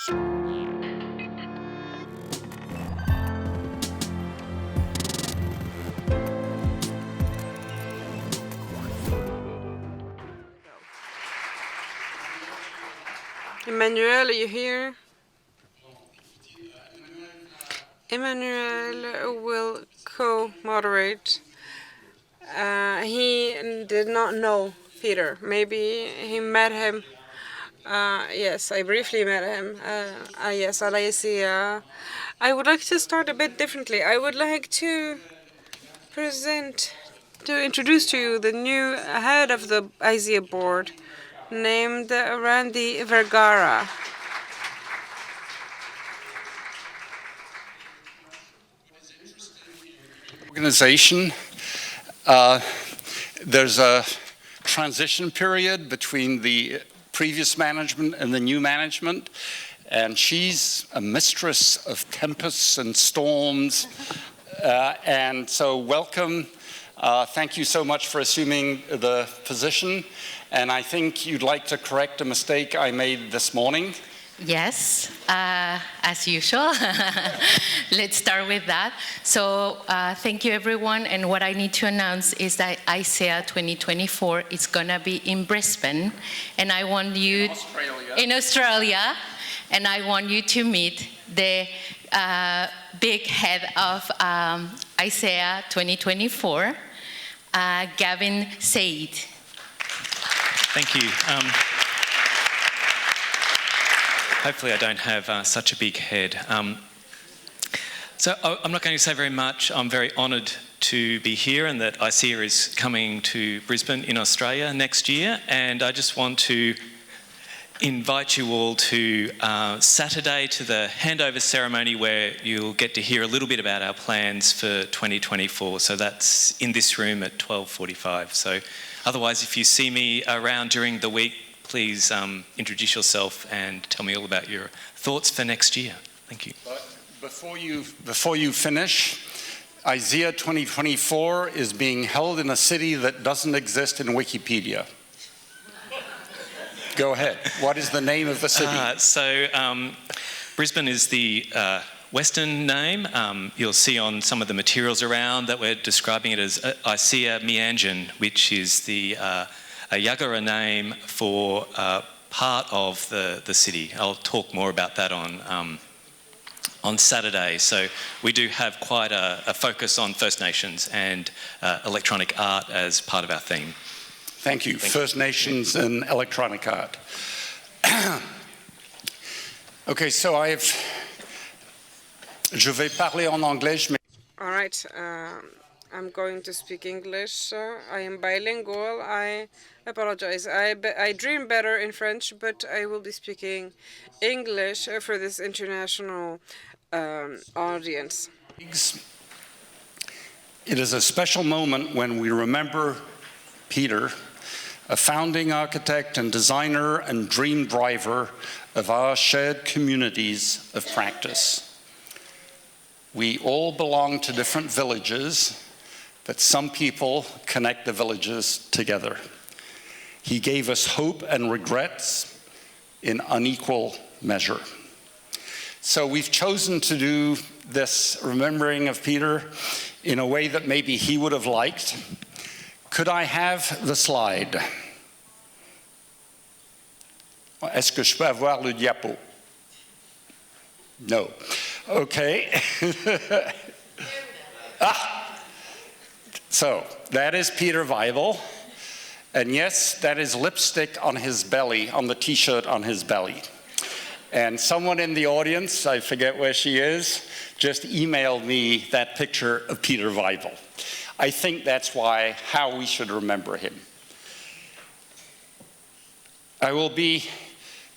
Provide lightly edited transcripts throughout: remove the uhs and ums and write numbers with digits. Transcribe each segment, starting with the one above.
Emmanuel, are you here? Emmanuel will co-moderate. He did not know Peter. Maybe he met him. Yes, I briefly met him. Yes, Alicia. I would like to start a bit differently. I would like to introduce to you the new head of the IZEA board, named Randy Vergara. Organization. There's a transition period between the previous management and the new management, and she's a mistress of tempests and storms. And so welcome. Thank you so much for assuming the position. And I think you'd like to correct a mistake I made this morning. Yes, as usual. Let's start with that. So thank you, everyone. And what I need to announce is that IZEA 2024 is going to be in Brisbane. And I want you... In Australia. And I want you to meet the big head of IZEA 2024, Gavin Said. Thank you. Hopefully I don't have such a big head. So I'm not going to say very much. I'm very honoured to be here and that IZEA is coming to Brisbane in Australia next year. And I just want to invite you all to Saturday to the handover ceremony where you'll get to hear a little bit about our plans for 2024. So that's in this room at 12:45. So otherwise, if you see me around during the week, please introduce yourself and tell me all about your thoughts for next year. Thank you. But before you finish, IZEA 2024 is being held in a city that doesn't exist in Wikipedia. Go ahead. What is the name of the city? Brisbane is the Western name. You'll see on some of the materials around that we're describing it as IZEA Meanjin, which is the a Yagara name for part of the city. I'll talk more about that on Saturday. So we do have quite a focus on First Nations and electronic art as part of our theme. Thank you. First Nations and electronic art. Okay, so je vais parler en anglais. All right. I'm going to speak English. I am bilingual. I apologize. I dream better in French, but I will be speaking English for this international audience. It is a special moment when we remember Peter, a founding architect and designer and dream driver of our shared communities of practice. We all belong to different villages, but some people connect the villages together. He gave us hope and regrets in unequal measure. So we've chosen to do this remembering of Peter in a way that maybe he would have liked. Could I have the slide? Est-ce que je peux avoir le diapo? No. Okay. So that is Peter Weibel. And yes, that is lipstick on his belly, on the t-shirt on his belly. And someone in the audience, I forget where she is, just emailed me that picture of Peter Weibel. I think that's how we should remember him. I will be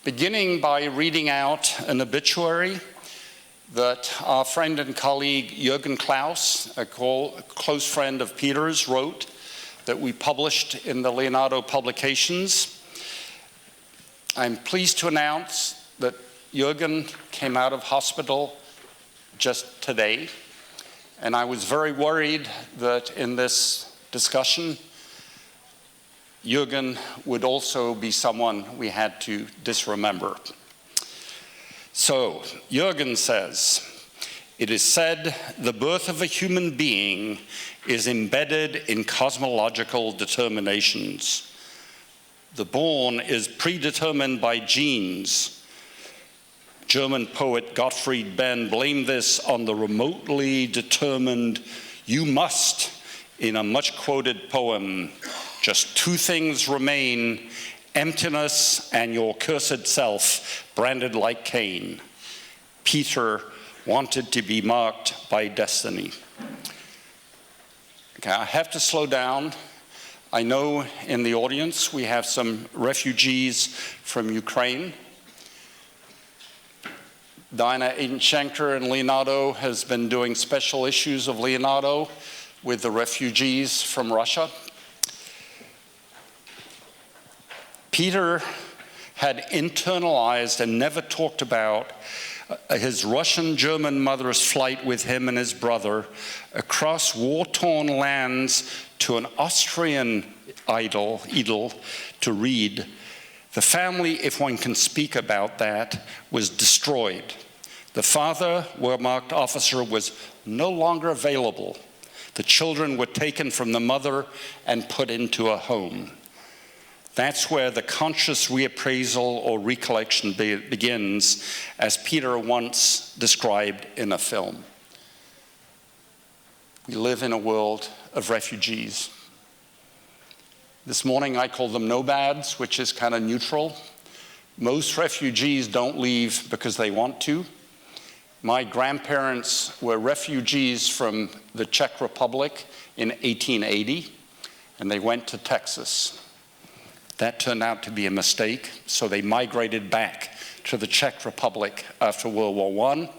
beginning by reading out an obituary that our friend and colleague Jürgen Klaus, a close friend of Peter's, wrote that we published in the Leonardo publications. I'm pleased to announce that Jürgen came out of hospital just today, and I was very worried that in this discussion, Jürgen would also be someone we had to disremember. So, Jürgen says, it is said the birth of a human being is embedded in cosmological determinations. The born is predetermined by genes. German poet Gottfried Benn blamed this on the remotely determined "you must" in a much-quoted poem. Just two things remain: emptiness and your cursed self, branded like Cain. Peter wanted to be marked by destiny. Okay, I have to slow down. I know in the audience we have some refugees from Ukraine. Dinah Aidenschenker and Leonardo has been doing special issues of Leonardo with the refugees from Russia. Peter had internalized and never talked about his Russian-German mother's flight with him and his brother across war-torn lands to an Austrian idyll to read. The family, if one can speak about that, was destroyed. The father, Wehrmacht officer, was no longer available. The children were taken from the mother and put into a home. That's where the conscious reappraisal or recollection begins, as Peter once described in a film. We live in a world of refugees. This morning I call them nomads, which is kind of neutral. Most refugees don't leave because they want to. My grandparents were refugees from the Czech Republic in 1880, and they went to Texas. That turned out to be a mistake, so they migrated back to the Czech Republic after World War I.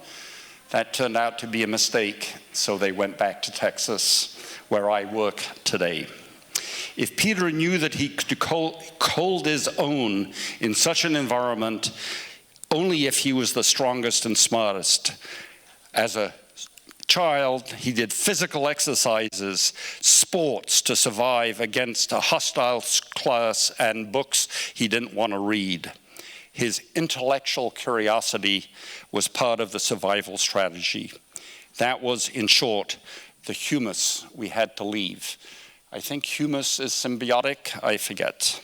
That turned out to be a mistake, so they went back to Texas, where I work today. If Peter knew that he could hold his own in such an environment only if he was the strongest and smartest, as a child, he did physical exercises, sports to survive against a hostile class, and books he didn't want to read. His intellectual curiosity was part of the survival strategy. That was, in short, the humus we had to leave. I think humus is symbiotic, I forget.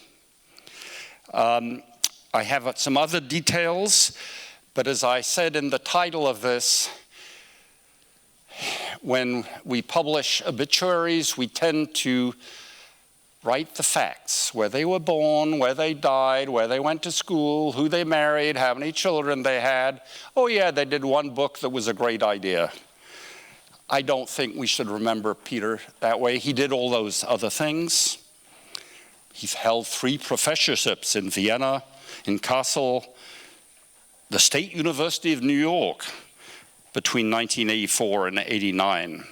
I have some other details, but as I said in the title of this, when we publish obituaries, we tend to write the facts, where they were born, where they died, where they went to school, who they married, how many children they had. Oh yeah, they did one book that was a great idea. I don't think we should remember Peter that way. He did all those other things. He held 3 professorships in Vienna, in Kassel, the State University of New York between 1984 and 89.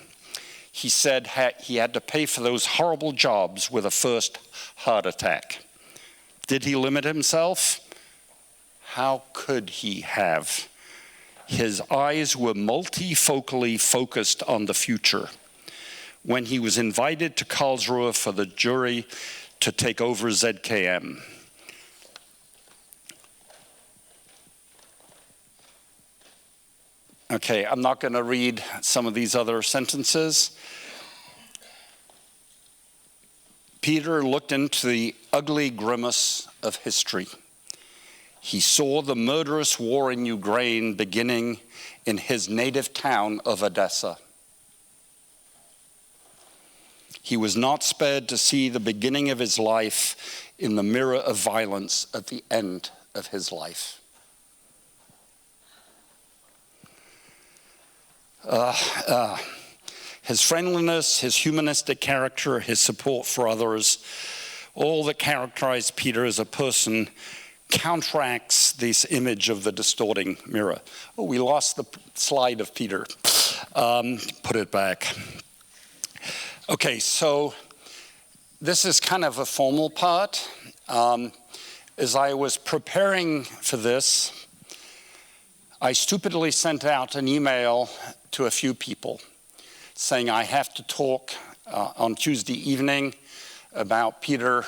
He said he had to pay for those horrible jobs with a first heart attack. Did he limit himself? How could he have? His eyes were multifocally focused on the future. When he was invited to Karlsruhe for the jury to take over ZKM, okay, I'm not going to read some of these other sentences. Peter looked into the ugly grimace of history. He saw the murderous war in Ukraine beginning in his native town of Odessa. He was not spared to see the beginning of his life in the mirror of violence at the end of his life. His friendliness, his humanistic character, his support for others, all that characterized Peter as a person counteracts this image of the distorting mirror. Oh, we lost the slide of Peter. Put it back. Okay, so this is kind of a formal part. As I was preparing for this, I stupidly sent out an email to a few people saying I have to talk on Tuesday evening about Peter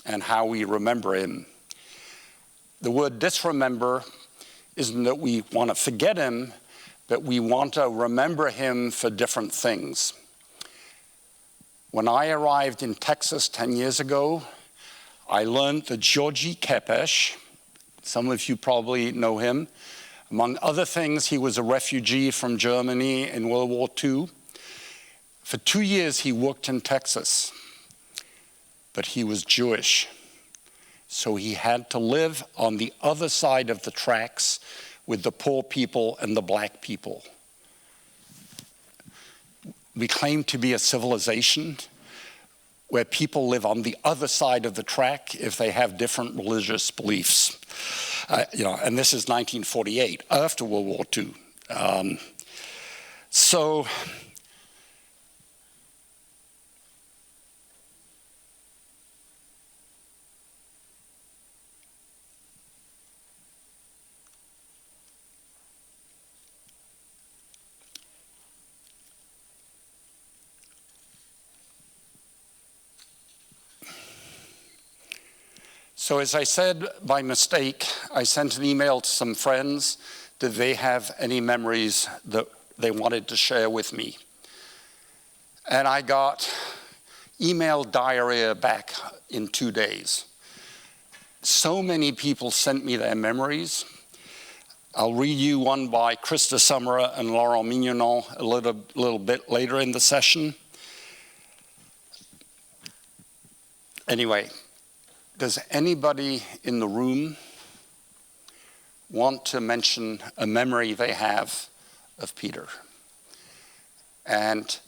and how we remember him. The word disremember isn't that we want to forget him, but we want to remember him for different things. When I arrived in Texas 10 years ago, I learned that Georgi Kepesh, some of you probably know him, among other things, he was a refugee from Germany in World War II. For 2 years, he worked in Texas, but he was Jewish. So he had to live on the other side of the tracks with the poor people and the black people. We claim to be a civilization where people live on the other side of the track if they have different religious beliefs. And this is 1948, after World War II. So as I said, by mistake, I sent an email to some friends. Did they have any memories that they wanted to share with me? And I got email diarrhea back in 2 days. So many people sent me their memories. I'll read you one by Krista Summerer and Laurent Mignonon a little bit later in the session. Anyway, does anybody in the room want to mention a memory they have of Peter? And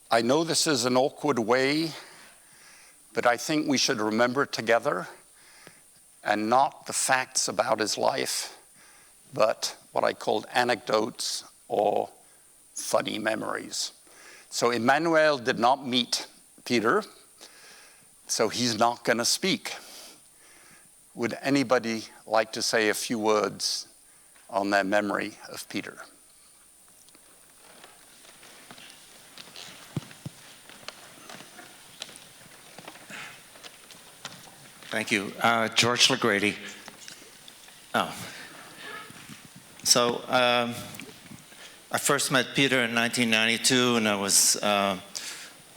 I know this is an awkward way, but I think we should remember together, and not the facts about his life, but what I called anecdotes or funny memories. So Emmanuel did not meet Peter, so he's not going to speak. Would anybody like to say a few words on their memory of Peter? Thank you. George LaGrady. So I first met Peter in 1992, and I was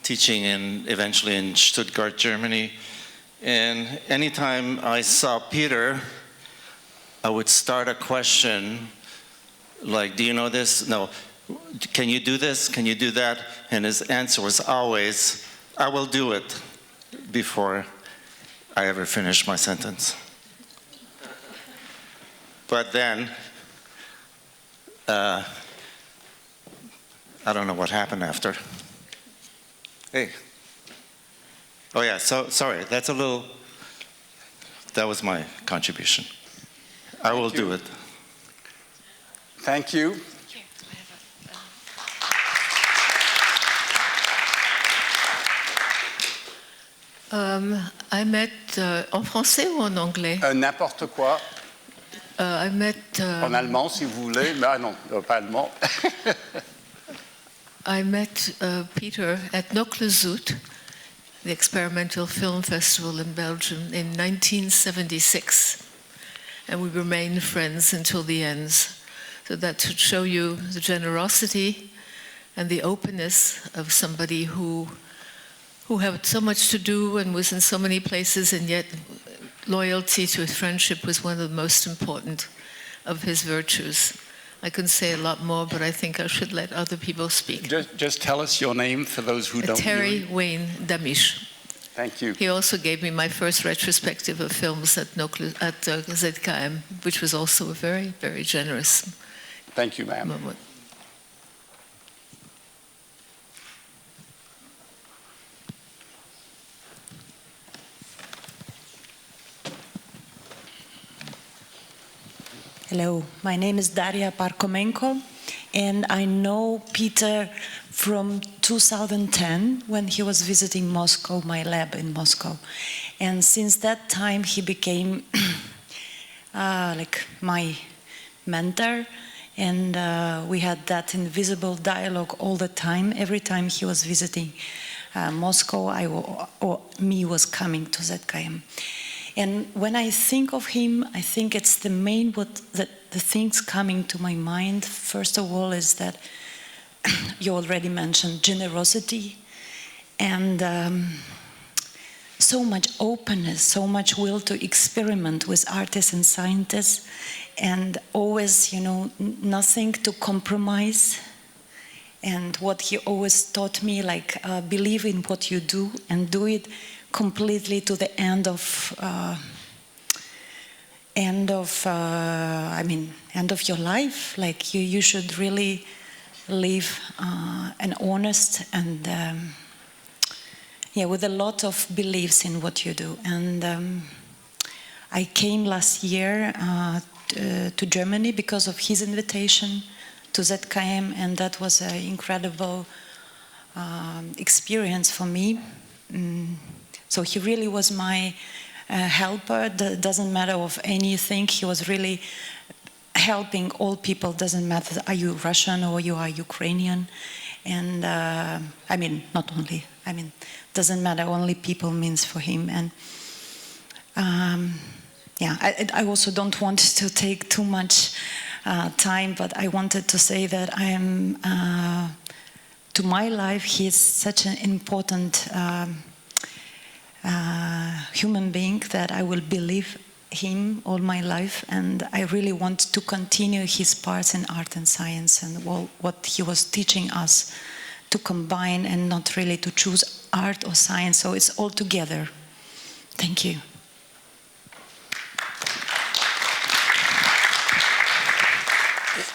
teaching eventually in Stuttgart, Germany. And anytime I saw Peter, I would start a question like, do you know this? No. Can you do this? Can you do that? And his answer was always, I will do it, before I ever finished my sentence. But then, I don't know what happened after. Hey. Oh yeah, so sorry, that was my contribution. I will do it. Thank you. I met, en français ou en anglais? N'importe quoi. I met... En allemand, si vous voulez. Mais non, pas allemand. I met Peter at Zoet, the experimental film festival in Belgium, in 1976. And we remained friends until the end. So that should show you the generosity and the openness of somebody who had so much to do and was in so many places, and yet loyalty to his friendship was one of the most important of his virtues. I can say a lot more, but I think I should let other people speak. Just tell us your name for those who don't know. Terry Wayne Damisch. Thank you. He also gave me my first retrospective of films at ZKM, which was also a very, very generous Thank you, ma'am. moment. Hello, my name is Daria Parkomenko, and I know Peter from 2010 when he was visiting Moscow, my lab in Moscow. And since that time, he became like my mentor, and we had that invisible dialogue all the time. Every time he was visiting Moscow, me was coming to ZKM. And when I think of him, I think it's the main, the things coming to my mind, first of all, is that you already mentioned generosity and so much openness, so much will to experiment with artists and scientists, and always, nothing to compromise. And what he always taught me, like, believe in what you do and do it completely to the end of your life. Like, you should really live an honest and with a lot of beliefs in what you do. And I came last year to Germany because of his invitation to ZKM, and that was an incredible experience for me. So he really was my helper. Doesn't matter of anything. He was really helping all people. Doesn't matter, are you Russian or you are Ukrainian? And not only. Doesn't matter. Only people means for him. And I also don't want to take too much time, but I wanted to say that I am, to my life, he is such an important human being that I will believe him all my life, and I really want to continue his parts in art and science and what he was teaching us to combine and not really to choose art or science, so it's all together. Thank you.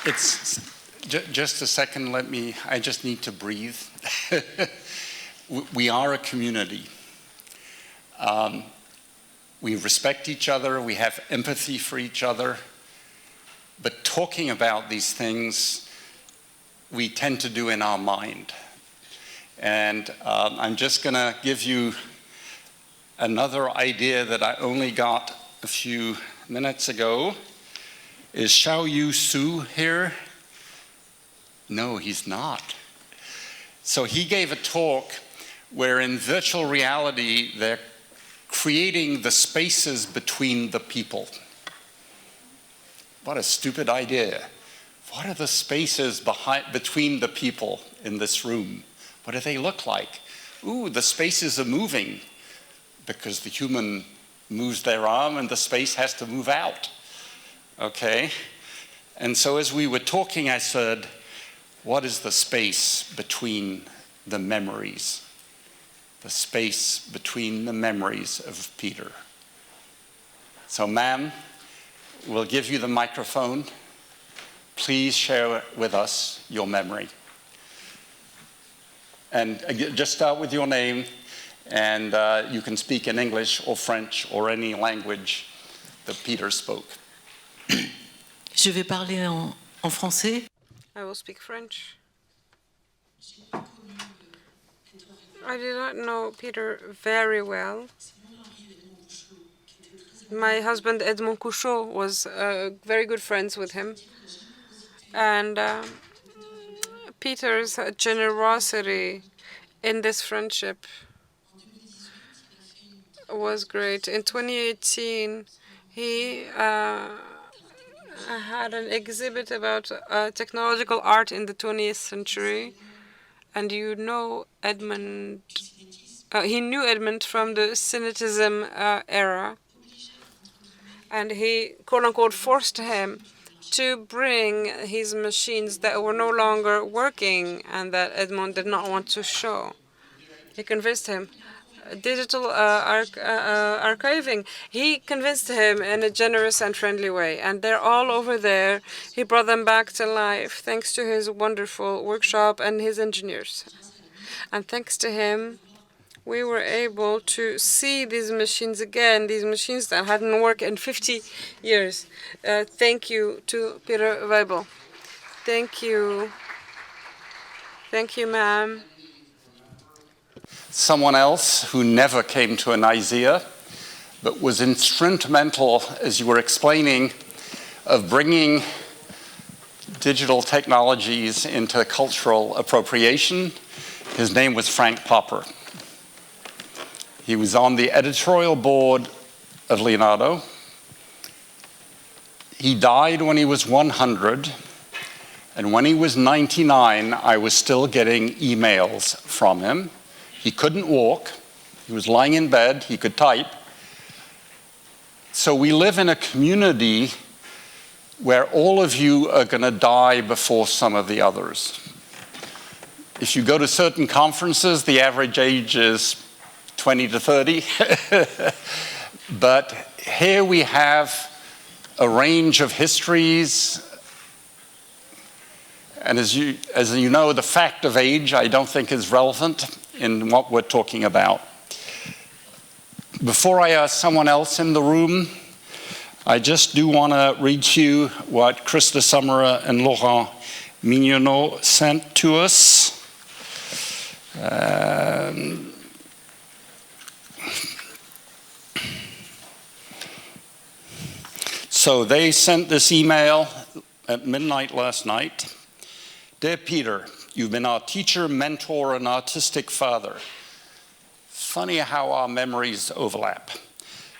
It's just a second, I just need to breathe. We are a community. We respect each other, we have empathy for each other, but talking about these things, we tend to do in our mind. And I'm just gonna give you another idea that I only got a few minutes ago. Is Xiao Yu Su here? No, he's not. So he gave a talk where in virtual reality, they're creating the spaces between the people. What a stupid idea. What are the spaces between the people in this room? What do they look like? Ooh, the spaces are moving because the human moves their arm and the space has to move out. Okay? And so as we were talking, I said, what is the space between the memories? The space between the memories of Peter. So, ma'am, we'll give you the microphone. Please share with us your memory. And just start with your name, and you can speak in English or French or any language that Peter spoke. Je vais parler en français. I will speak French. I did not know Peter very well. My husband, Edmond Couchot, was very good friends with him. And Peter's generosity in this friendship was great. In 2018, he had an exhibit about technological art in the 20th century. And Edmund, he knew Edmund from the Cynicism era. And he, quote unquote, forced him to bring his machines that were no longer working and that Edmund did not want to show. He convinced him. Digital archiving, he convinced him in a generous and friendly way. And they're all over there. He brought them back to life thanks to his wonderful workshop and his engineers. And thanks to him, we were able to see these machines again, these machines that hadn't worked in 50 years. Thank you to Peter Weibel. Thank you. Thank you, ma'am. Someone else who never came to an IZEA, but was instrumental, as you were explaining, of bringing digital technologies into cultural appropriation. His name was Frank Popper. He was on the editorial board of Leonardo. He died when he was 100, and when he was 99, I was still getting emails from him. He couldn't walk. He was lying in bed. He could type. So we live in a community where all of you are going to die before some of the others. If you go to certain conferences, the average age is 20 to 30. But here we have a range of histories. And as you know, the fact of age I don't think is relevant in what we're talking about. Before I ask someone else in the room, I just do want to read to you what Krista Summerer and Laurent Mignonneau sent to us. So they sent this email at midnight last night. Dear Peter, you've been our teacher, mentor, and artistic father. Funny how our memories overlap.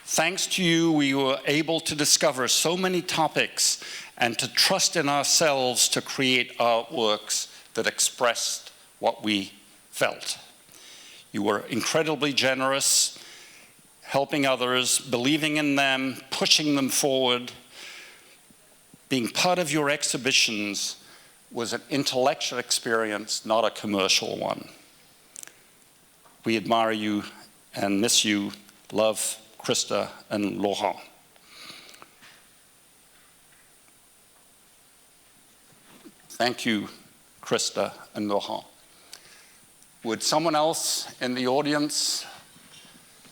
Thanks to you, we were able to discover so many topics and to trust in ourselves to create artworks that expressed what we felt. You were incredibly generous, helping others, believing in them, pushing them forward. Being part of your exhibitions was an intellectual experience, not a commercial one. We admire you and miss you. Love, Krista and Laurent. Thank you, Krista and Laurent. Would someone else in the audience,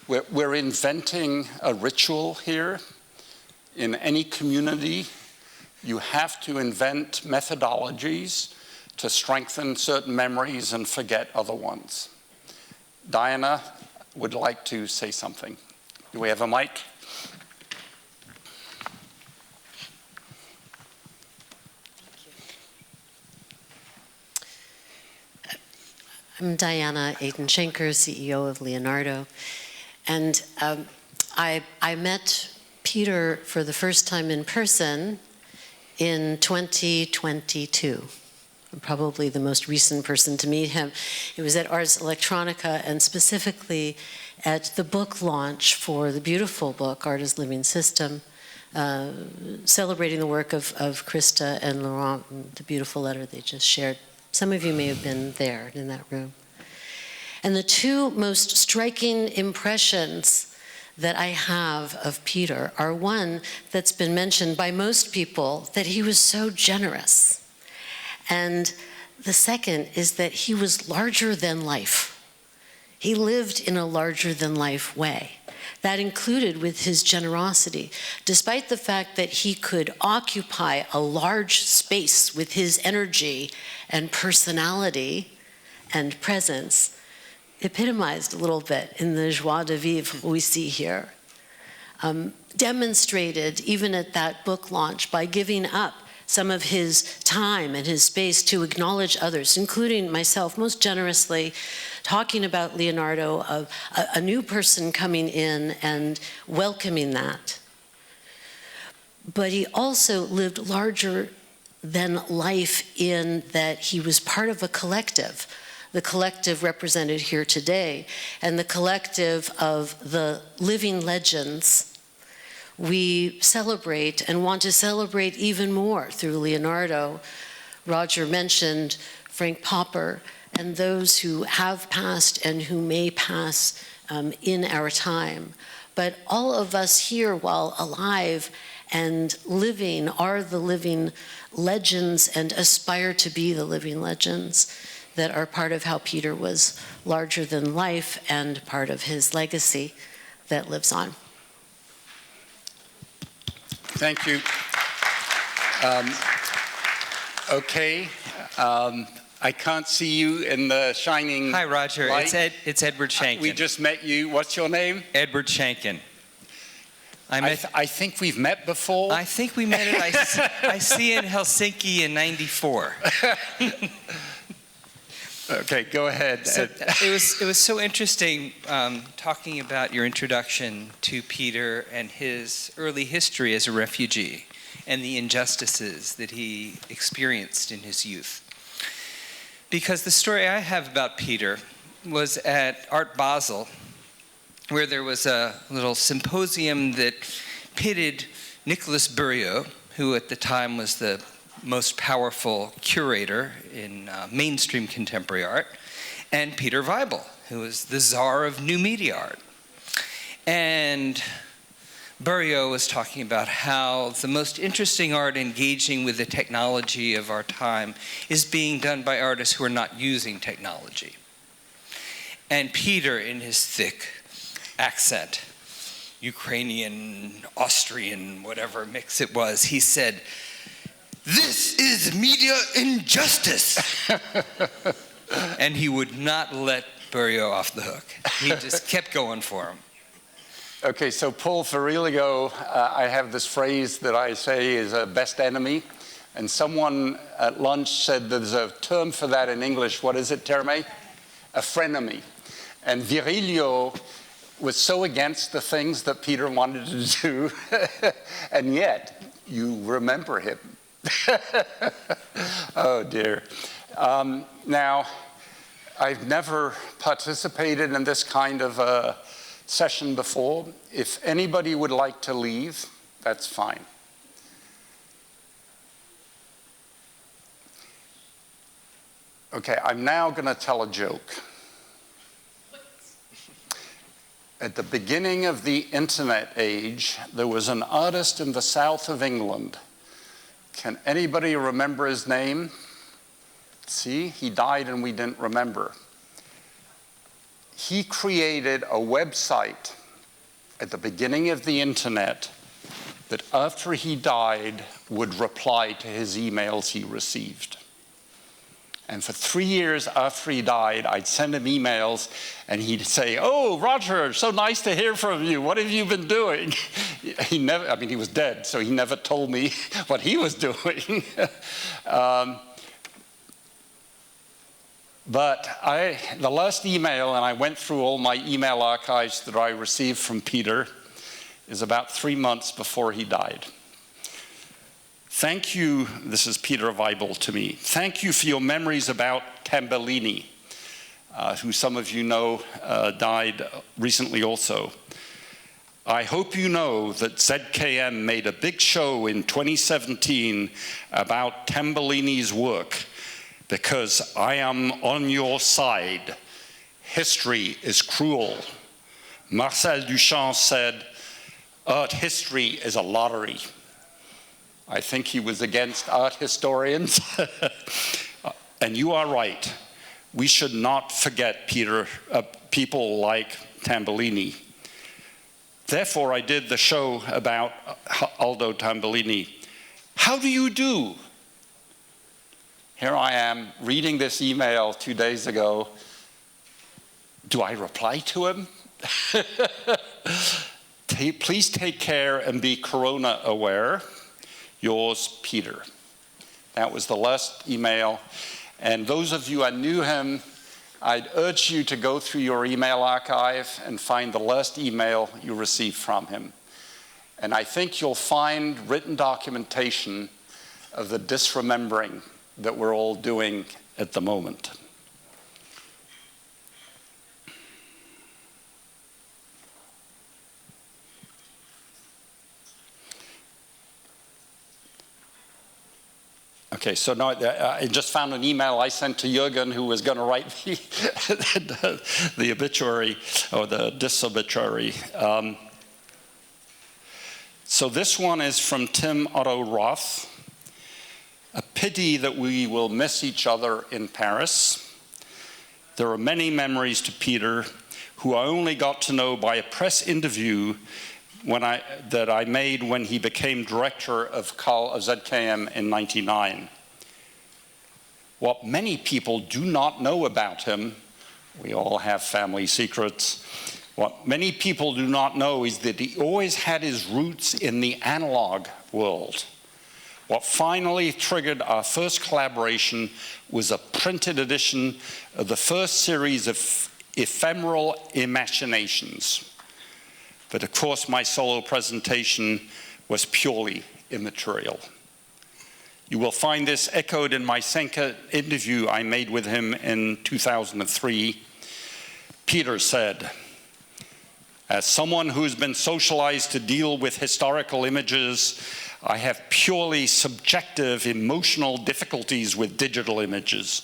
we're inventing a ritual here. In any community, you have to invent methodologies to strengthen certain memories and forget other ones. Diana would like to say something. Do we have a mic? I'm Diana Aiden-Schenker, CEO of Leonardo. And I met Peter for the first time in person in 2022. I'm probably the most recent person to meet him. It was at Ars Electronica, and specifically at the book launch for the beautiful book, Art as Living System, celebrating the work of Krista and Laurent, the beautiful letter they just shared. Some of you may have been there in that room. And the two most striking impressions that I have of Peter are one that's been mentioned by most people, that he was so generous. And the second is that he was larger than life. He lived in a larger than life way. That included with his generosity. Despite the fact that he could occupy a large space with his energy and personality and presence, epitomized a little bit in the joie de vivre we see here. Demonstrated even at that book launch by giving up some of his time and his space to acknowledge others, including myself, most generously, talking about Leonardo, of a new person coming in and welcoming that. But he also lived larger than life in that he was part of a collective, the collective represented here today, and the collective of the living legends we celebrate and want to celebrate even more through Leonardo. Roger mentioned Frank Popper and those who have passed and who may pass in our time. But all of us here, while alive and living, are the living legends and aspire to be the living legends that are part of how Peter was larger than life and part of his legacy that lives on. Thank you. Okay. I can't see you in the shining Hi, Roger. light. It's Edward Shankin. We just met you. What's your name? Edward Shankin. I think we've met before. I think we met I see you in Helsinki in '94. Okay, go ahead. So it was so interesting talking about your introduction to Peter and his early history as a refugee and the injustices that he experienced in his youth. Because the story I have about Peter was at Art Basel, where there was a little symposium that pitted Nicolas Buriaux, who at the time was the most powerful curator in mainstream contemporary art, and Peter Weibel, who was the czar of new media art. And Buriaux was talking about how the most interesting art engaging with the technology of our time is being done by artists who are not using technology. And Peter, in his thick accent, Ukrainian, Austrian, whatever mix it was, he said, "This is media injustice." And he would not let Buriaux off the hook. He just kept going for him. Okay, so Paul Ferriligo, I have this phrase that I say is a best enemy. And someone at lunch said there's a term for that in English. What is it, Terme? A frenemy. And Virilio was so against the things that Peter wanted to do, and yet you remember him. Oh dear. Now, I've never participated in this kind of a session before. If anybody would like to leave, that's fine. Okay, I'm now going to tell a joke. At the beginning of the internet age, there was an artist in the south of England. Can anybody remember his name? See, he died and we didn't remember. He created a website at the beginning of the internet that after he died would reply to his emails he received. And for 3 years after he died, I'd send him emails, and he'd say, "Oh, Roger, so nice to hear from you. What have you been doing?" He never, I mean, he was dead, so he never told me what he was doing. But the last email, and I went through all my email archives that I received from Peter, is about 3 months before he died. "Thank you," this is Peter Weibel to me, "thank you for your memories about Tambellini," who some of you know died recently also. "I hope you know that ZKM made a big show in 2017 about Tambellini's work, because I am on your side. History is cruel. Marcel Duchamp said, art history is a lottery." I think he was against art historians. And you are right. We should not forget people like Tambellini. Therefore, I did the show about Aldo Tambellini. How do you do? Here I am reading this email 2 days ago. Do I reply to him? Please take care and be corona aware. Yours, Peter. That was the last email. And those of you who knew him, I'd urge you to go through your email archive and find the last email you received from him. And I think you'll find written documentation of the disremembering that we're all doing at the moment. Okay, so now I just found an email I sent to Jürgen, who was going to write the obituary, or the disobituary. So this one is from Tim Otto Roth. "A pity that we will miss each other in Paris. There are many memories to Peter, who I only got to know by a press interview that I made when he became director of ZKM in '99. What many people do not know about him, we all have family secrets, what many people do not know is that he always had his roots in the analog world. What finally triggered our first collaboration was a printed edition of the first series of ephemeral imaginations. But of course, my solo presentation was purely immaterial. You will find this echoed in my second interview I made with him in 2003. Peter said, "As someone who's been socialized to deal with historical images, I have purely subjective emotional difficulties with digital images.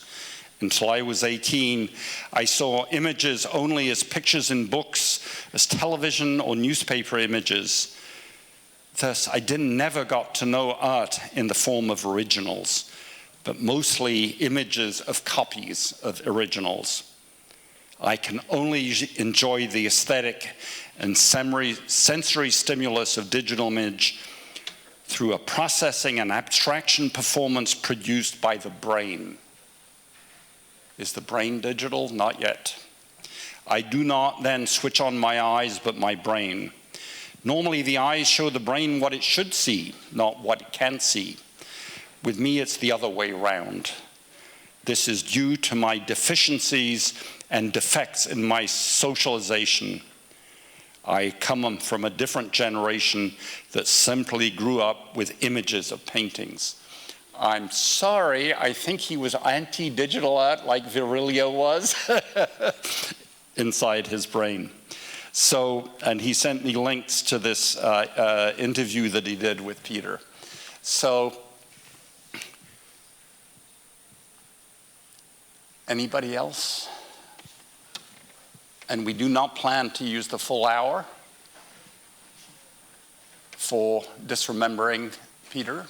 Until I was 18, I saw images only as pictures in books, as television or newspaper images. Thus, I never got to know art in the form of originals, but mostly images of copies of originals. I can only enjoy the aesthetic and sensory stimulus of digital image through a processing and abstraction performance produced by the brain." Is the brain digital? Not yet. I do not then switch on my eyes, but my brain. Normally, the eyes show the brain what it should see, not what it can see. With me, it's the other way around. This is due to my deficiencies and defects in my socialization. I come from a different generation that simply grew up with images of paintings. I'm sorry, I think he was anti-digital art like Virilio was inside his brain. So, and he sent me links to this interview that he did with Peter. So, anybody else? And we do not plan to use the full hour for disremembering Peter.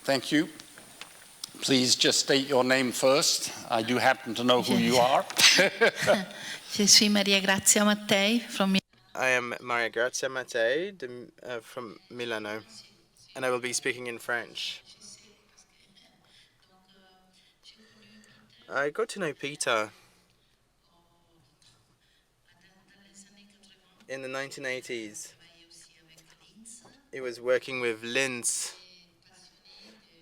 Thank you. Please just state your name first. I do happen to know who you are. Je suis Maria Grazia Mattei from I am Maria Grazia Mattei from Milano, and I will be speaking in French. I got to know Peter in the 1980s. He was working with Linz.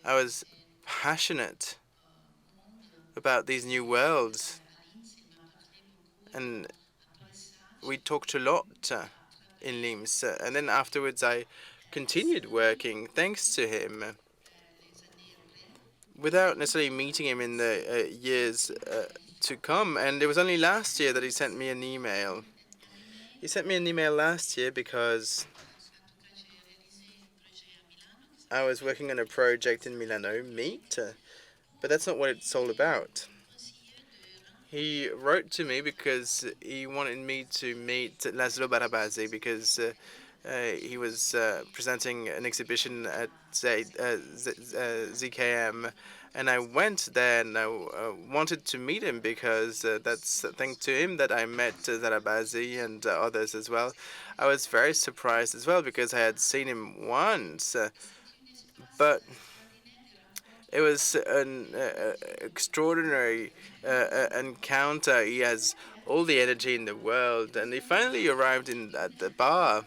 I was passionate about these new worlds, and we talked a lot in Linz. And then afterwards I continued working thanks to him, without necessarily meeting him in the years to come. And it was only last year that he sent me an email. He sent me an email last year because I was working on a project in Milano, Meet, but that's not what it's all about. He wrote to me because he wanted me to meet Laszlo Barabasi because he was presenting an exhibition at ZKM, and I went there and I wanted to meet him because that's thanks to him that I met Barabasi and others as well. I was very surprised as well because I had seen him once, but it was an extraordinary encounter. He has all the energy in the world, and he finally arrived at the bar,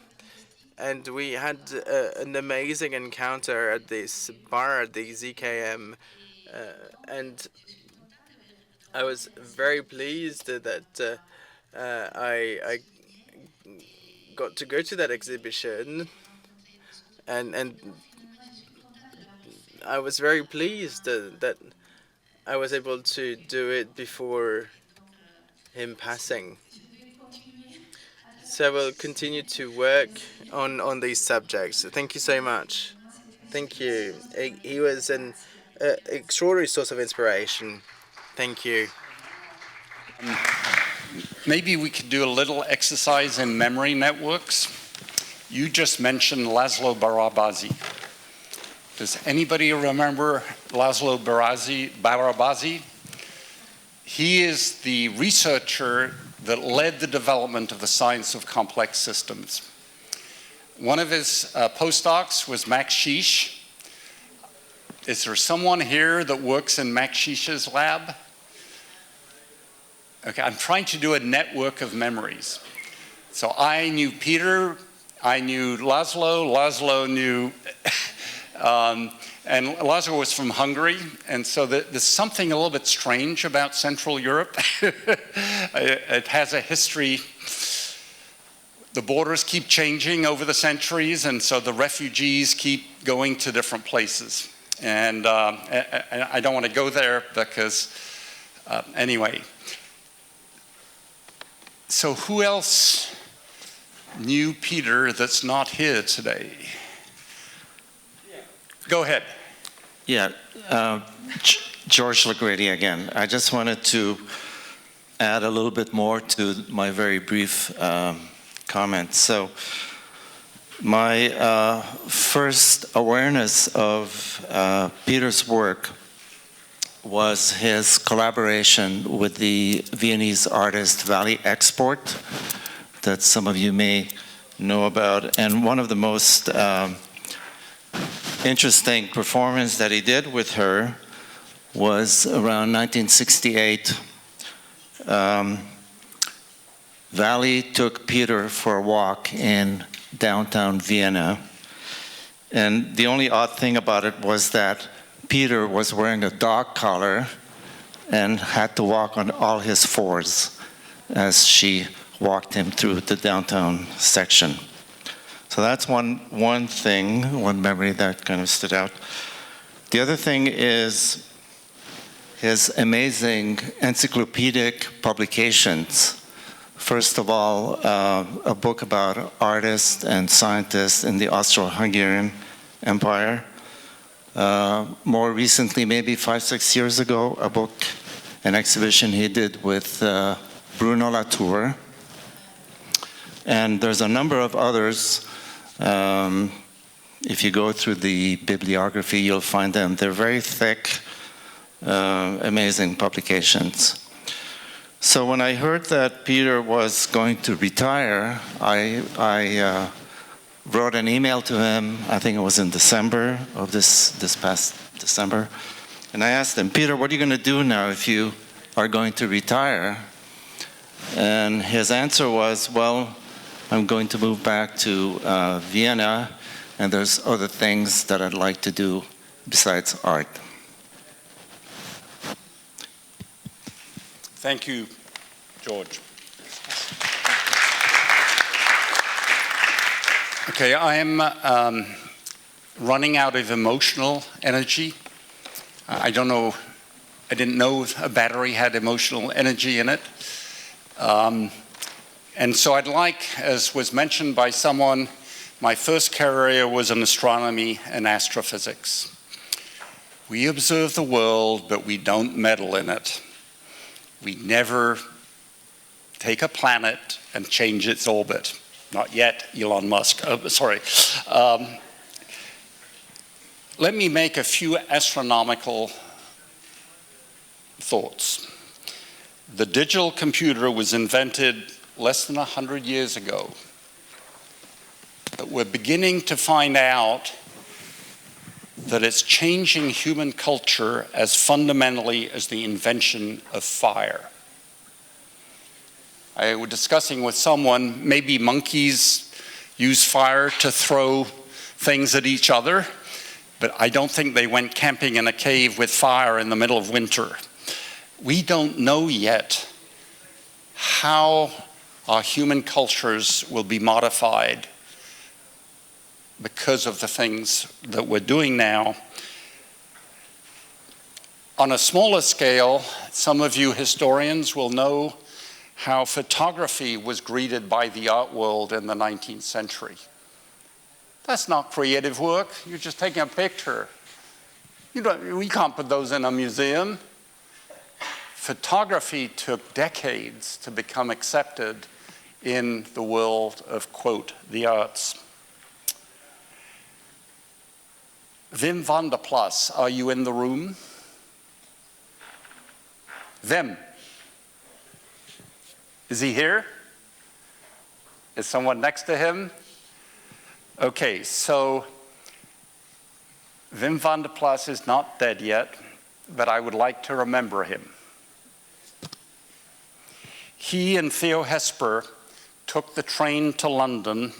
and we had an amazing encounter at this bar at the ZKM, and I was very pleased that I got to go to that exhibition, and I was very pleased that I was able to do it before him passing. So I will continue to work on these subjects. Thank you so much. Thank you. He was an extraordinary source of inspiration. Thank you. Maybe we could do a little exercise in memory networks. You just mentioned Laszlo Barabasi. Does anybody remember Laszlo Barabasi? He is the researcher that led the development of the science of complex systems. One of his postdocs was Max Schisch. Is there someone here that works in Max Schisch's lab? Okay, I'm trying to do a network of memories. So I knew Peter, I knew Laszlo knew, and Laszlo was from Hungary, and so there's something a little bit strange about Central Europe. It has a history. The borders keep changing over the centuries, and so the refugees keep going to different places. And I don't want to go there because, anyway. So who else knew Peter that's not here today? Go ahead. Yeah, George LaGrady again. I just wanted to add a little bit more to my very brief comments. So my first awareness of Peter's work was his collaboration with the Viennese artist Valley Export that some of you may know about. And one of the most interesting performances that he did with her was around 1968. Valley took Peter for a walk in downtown Vienna. And the only odd thing about it was that Peter was wearing a dog collar and had to walk on all his fours as she walked him through the downtown section. So that's one thing, one memory that kind of stood out. The other thing is his amazing encyclopedic publications. First of all, a book about artists and scientists in the Austro-Hungarian Empire. More recently, maybe 5-6 years ago, a book, an exhibition he did with Bruno Latour. And there's a number of others. If you go through the bibliography, you'll find them. They're very thick, amazing publications. So when I heard that Peter was going to retire, I wrote an email to him. I think it was in December of this past December. And I asked him, Peter, what are you going to do now if you are going to retire? And his answer was, well, I'm going to move back to Vienna, and there's other things that I'd like to do besides art. Thank you, George. Okay, I am running out of emotional energy. I don't know, I didn't know a battery had emotional energy in it. And so I'd like, as was mentioned by someone, my first career was in astronomy and astrophysics. We observe the world, but we don't meddle in it. We never take a planet and change its orbit. Not yet, Elon Musk. Sorry. Let me make a few astronomical thoughts. The digital computer was invented less than 100 years ago. But we're beginning to find out that it's changing human culture as fundamentally as the invention of fire. I was discussing with someone, maybe monkeys use fire to throw things at each other, but I don't think they went camping in a cave with fire in the middle of winter. We don't know yet how our human cultures will be modified because of the things that we're doing now. On a smaller scale, some of you historians will know how photography was greeted by the art world in the 19th century. That's not creative work. You're just taking a picture. We can't put those in a museum. Photography took decades to become accepted in the world of, quote, the arts. Wim van der Plas, are you in the room? Wim. Is he here? Is someone next to him? Okay, so Wim van der Plas is not dead yet, but I would like to remember him. He and Theo Hesper took the train to London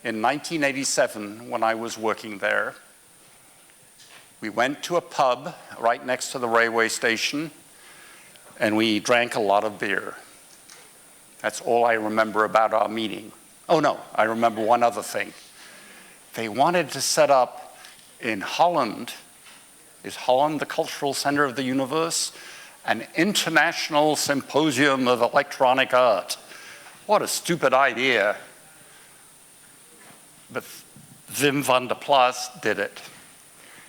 in 1987 when I was working there. We went to a pub right next to the railway station, and we drank a lot of beer. That's all I remember about our meeting. Oh no, I remember one other thing. They wanted to set up in Holland, is Holland the cultural center of the universe? An international symposium of electronic art. What a stupid idea. But Wim van der Plas did it.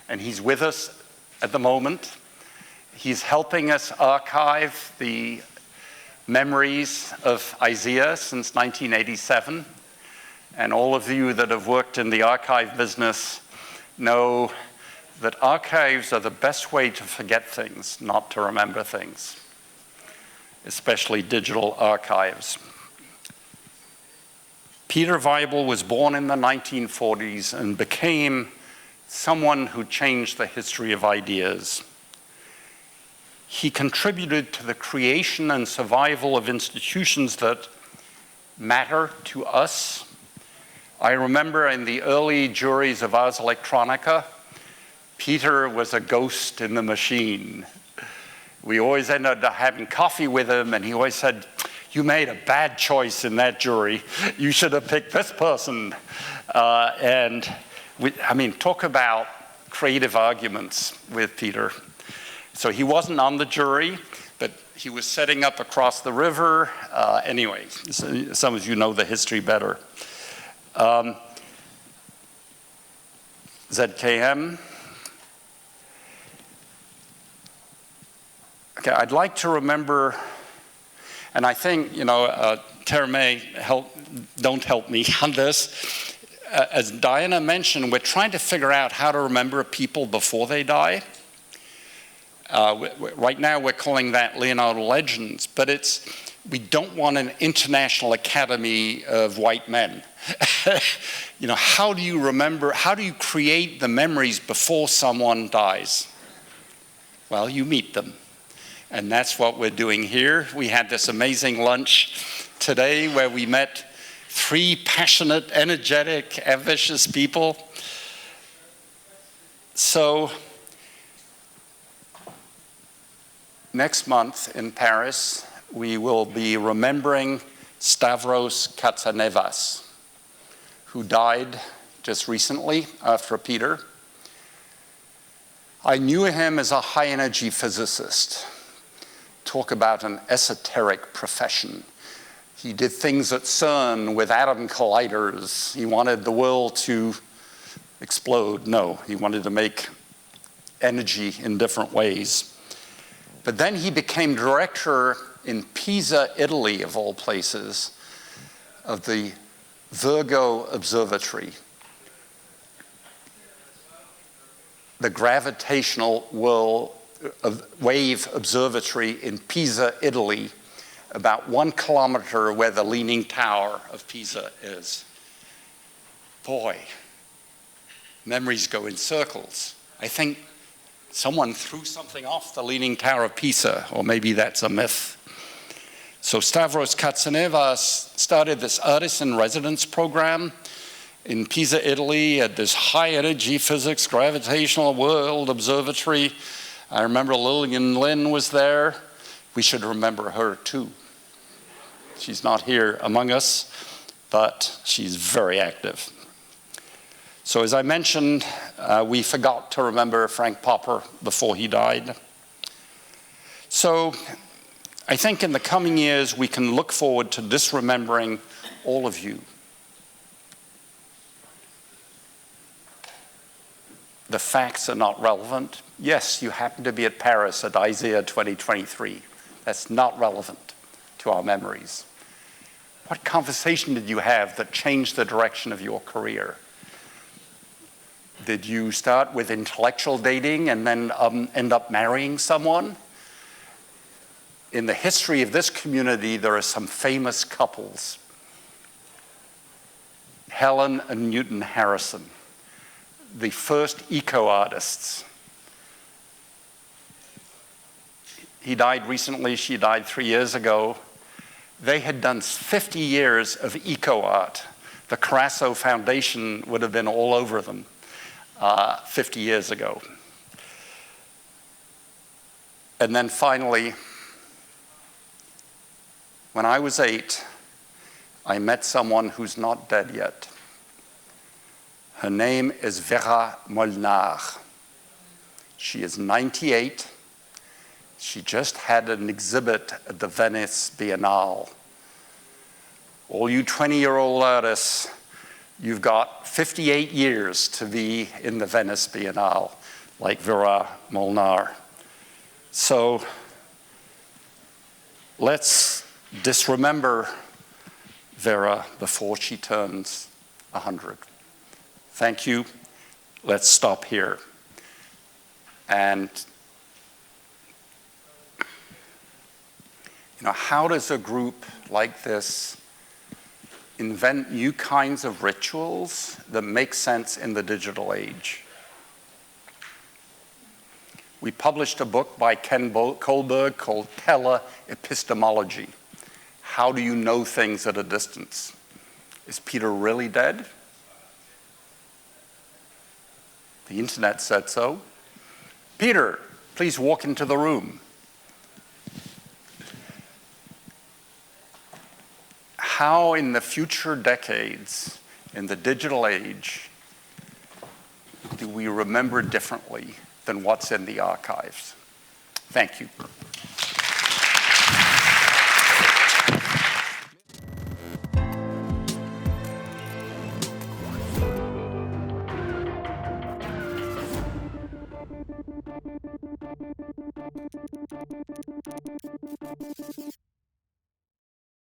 And he's with us at the moment. He's helping us archive the memories of Isaiah since 1987. And all of you that have worked in the archive business know that archives are the best way to forget things, not to remember things, especially digital archives. Peter Weibel was born in the 1940s and became someone who changed the history of ideas. He contributed to the creation and survival of institutions that matter to us. I remember in the early juries of Ars Electronica, Peter was a ghost in the machine. We always ended up having coffee with him, and he always said, "You made a bad choice in that jury. You should have picked this person." Talk about creative arguments with Peter. So he wasn't on the jury, but he was setting up across the river. Anyway, some of you know the history better. ZKM. Okay, I'd like to remember, and I think, Tara May, don't help me on this. As Diana mentioned, we're trying to figure out how to remember people before they die. Right now we're calling that Leonardo Legends, but we don't want an international academy of white men. How do you remember, how do you create the memories before someone dies? Well, you meet them. And that's what we're doing here. We had this amazing lunch today where we met 3 passionate, energetic, ambitious people. So next month in Paris, we will be remembering Stavros Katsanevas, who died just recently after Peter. I knew him as a high-energy physicist. Talk about an esoteric profession. He did things at CERN with atom colliders. He wanted the world to explode. No, he wanted to make energy in different ways. But then he became director in Pisa, Italy, of all places, of the Virgo Observatory, the gravitational wave observatory in Pisa, Italy, about 1 kilometer where the Leaning Tower of Pisa is. Boy, memories go in circles. I think someone threw something off the Leaning Tower of Pisa, or maybe that's a myth. So Stavros Katsanevas started this artist in residence program in Pisa, Italy, at this high-energy physics gravitational world observatory. I remember Lillian Lin was there. We should remember her too. She's not here among us, but she's very active. So as I mentioned, we forgot to remember Frank Popper before he died. So I think in the coming years, we can look forward to disremembering all of you. The facts are not relevant. Yes, you happen to be at Paris at Isaiah 2023. That's not relevant to our memories. What conversation did you have that changed the direction of your career? Did you start with intellectual dating and then end up marrying someone? In the history of this community, there are some famous couples. Helen and Newton Harrison, the first eco-artists. He died recently, she died 3 years ago. they had done 50 years of eco-art. The Carasso Foundation would have been all over them 50 years ago. And then finally, when I was 8, I met someone who's not dead yet. Her name is Vera Molnar. She is 98. She just had an exhibit at the Venice Biennale. All you 20-year-old artists, you've got 58 years to be in the Venice Biennale, like Vera Molnar. So let's disremember Vera before she turns 100. Thank you. Let's stop here. And how does a group like this invent new kinds of rituals that make sense in the digital age? We published a book by Ken Kohlberg called Tele-Epistemology. How do you know things at a distance? Is Peter really dead? The internet said so. Peter, please walk into the room. How in the future decades, in the digital age, do we remember differently than what's in the archives? Thank you.